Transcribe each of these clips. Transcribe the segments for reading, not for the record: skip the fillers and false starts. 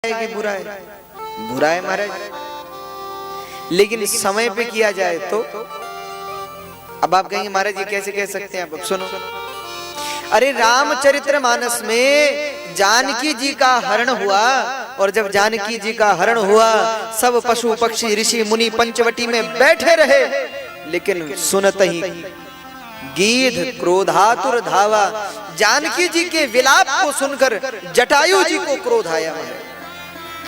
है कि बुरा है? बुरा है महाराज, लेकिन समय पे किया जाए तो। अब आप कहेंगे महाराज ये कैसे कह सकते हैं? आप सुनो, अरे रामचरितमानस में जानकी जी का हरण हुआ, और जब जानकी जी का हरण हुआ सब पशु पक्षी ऋषि मुनि पंचवटी में बैठे रहे, लेकिन सुनत ही गीध क्रोधातुर धावा। जानकी जी के विलाप को सुनकर जटायु जी को क्रोध आया,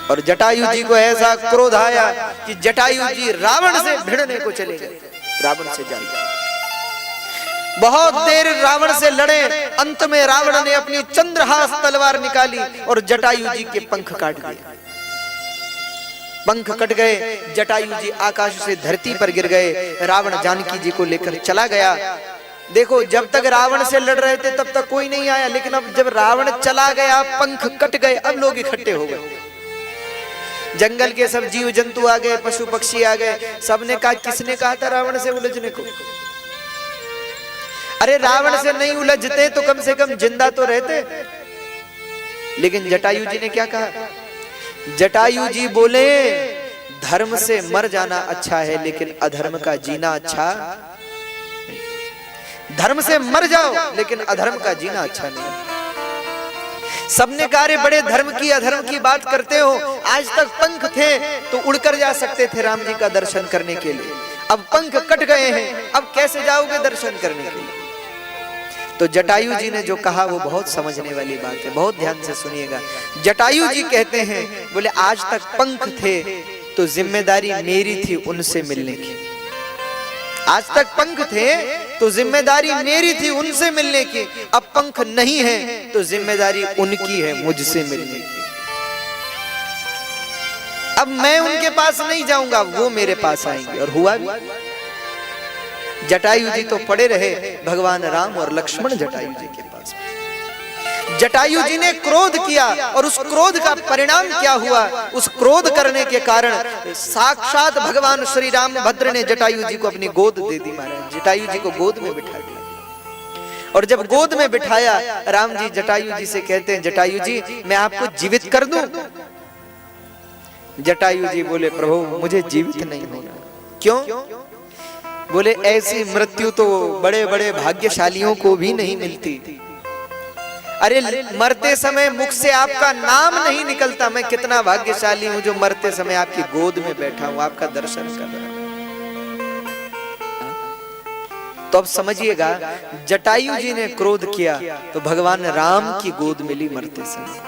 और जटायु जी को ऐसा क्रोध आया कि जटायु जी रावण से भिड़ने को चले गए, रावण से जा गए। बहुत देर रावण से लड़े, अंत में रावण ने अपनी चंद्रहास तलवार निकाली और जटायु जी के पंख काट दिए। पंख कट गए, जटायु जी आकाश से धरती पर गिर गए। रावण जानकी जी को लेकर चला गया। देखो, जब तक रावण से लड़ रहे थे तब तक कोई नहीं आया, लेकिन अब जब रावण चला गया, पंख कट गए, अब लोग इकट्ठे हो गए। जंगल के सब जीव जंतु आ गए, पशु पक्षी आ गए। सबने कहा, किसने कहा था रावण से उलझने को? अरे रावण से नहीं उलझते तो कम से कम जिंदा तो रहते। लेकिन जटायु जी ने क्या कहा? जटायु जी बोले, धर्म से मर जाना अच्छा है, लेकिन अधर्म का जीना अच्छा। धर्म से मर जाओ, लेकिन अधर्म का जीना अच्छा नहीं। सबने कहा, बड़े धर्म की अधर्म की बात करते हो, आज तक पंख थे तो उड़कर जा सकते थे राम जी का दर्शन करने के लिए, अब पंख कट गए हैं, अब कैसे जाओगे दर्शन करने के लिए? तो जटायु जी ने जो कहा वो बहुत समझने वाली बात है, बहुत ध्यान से सुनिएगा। जटायु जी कहते हैं, बोले आज तक पंख थे तो जिम्मेदारी मेरी थी उनसे मिलने की। आज तक पंख थे तो जिम्मेदारी मेरी थी उनसे मिलने की, अब पंख नहीं है तो जिम्मेदारी उनकी है मुझसे मिलने की। अब मैं उनके पास नहीं जाऊंगा, वो मेरे पास आएंगे। और हुआ भी। जटायु जी तो पड़े रहे, भगवान राम और लक्ष्मण जटायु जी के पास। जटायु जी ने क्रोध किया, और उस क्रोध का परिणाम क्या हुआ? उस क्रोध करने के कारण साक्षात भगवान श्री रामभद्र ने जटायु जी को अपनी गोद दे दी। महाराज जटायु जी को गोद में बिठा दिया, और जब गोद में बिठाया, राम जी जटायु जी से कहते हैं, जटायु जी मैं आपको जीवित कर दूं? जटायु जी बोले, प्रभु मुझे जीवित नहीं होना। क्यों? बोले, ऐसी मृत्यु तो बड़े बड़े भाग्यशालियों को भी नहीं मिलती। अरे मरते समय मुख से आपका नाम नहीं निकलता, मैं कितना भाग्यशाली हूं जो मरते समय आपकी गोद में बैठा हूं, आपका दर्शन कर रहा हूं। तो अब समझिएगा, जटायु जी ने क्रोध किया तो भगवान राम की गोद मिली मरते समय,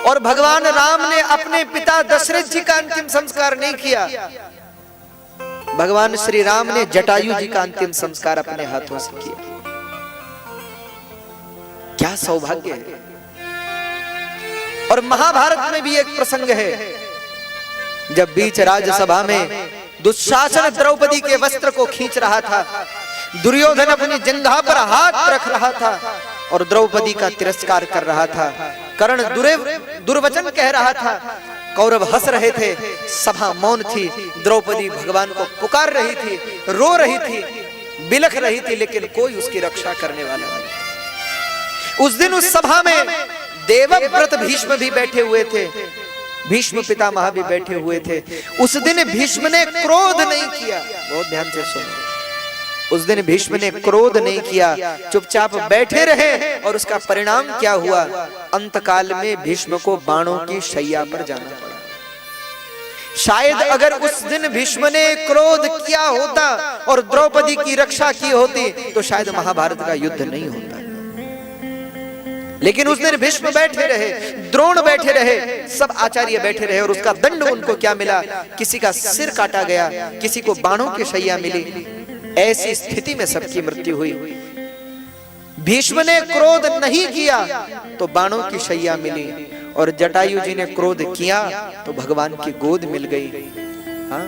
और भगवान राम ने अपने पिता दशरथ जी का अंतिम संस्कार नहीं किया। भगवान श्री राम ने जटायु जी का अंतिम संस्कार अपने हाथों से किया। क्या सौभाग्य है। और महाभारत में भी एक प्रसंग है, जब बीच राज्यसभा में दुशासन द्रौपदी के वस्त्र को खींच रहा था, दुर्योधन अपनी जंघा पर हाथ रख रहा था और द्रौपदी का तिरस्कार कर रहा था। कर्ण दुर्वचन कह रहा था, कौरव हंस रहे थे, सभा मौन थी। द्रौपदी भगवान को पुकार रही थी, रो रही थी, बिलख रही थी, लेकिन कोई उसकी रक्षा करने वाला नहीं। उस दिन उस सभा में देवव्रत भीष्म भी बैठे हुए थे, भीष्म पितामह भी बैठे हुए थे। उस दिन भीष्म ने क्रोध नहीं किया। बहुत ध्यान से सुनो, उस दिन भीष्म ने क्रोध नहीं किया, चुपचाप बैठे रहे। और उसका परिणाम क्या हुआ? अंतकाल में भीष्म को बाणों की शैया पर जाना पड़ा। शायद अगर उस दिन भीष्म ने क्रोध किया होता और द्रौपदी की रक्षा की होती तो शायद महाभारत का युद्ध नहीं होता। लेकिन उस दिन भीष्म बैठे रहे, द्रोण बैठे रहे, सब आचार्य बैठे रहे, और उसका दंड उनको क्या मिला? किसी का सिर काटा गया, किसी को बाणों की शैया मिली। ऐसी स्थिति में सबकी मृत्यु हुई। भीष्म ने क्रोध नहीं किया तो बाणों की शैया मिली, और जटायु जी ने क्रोध किया तो भगवान की गोद मिल गई। हाँ,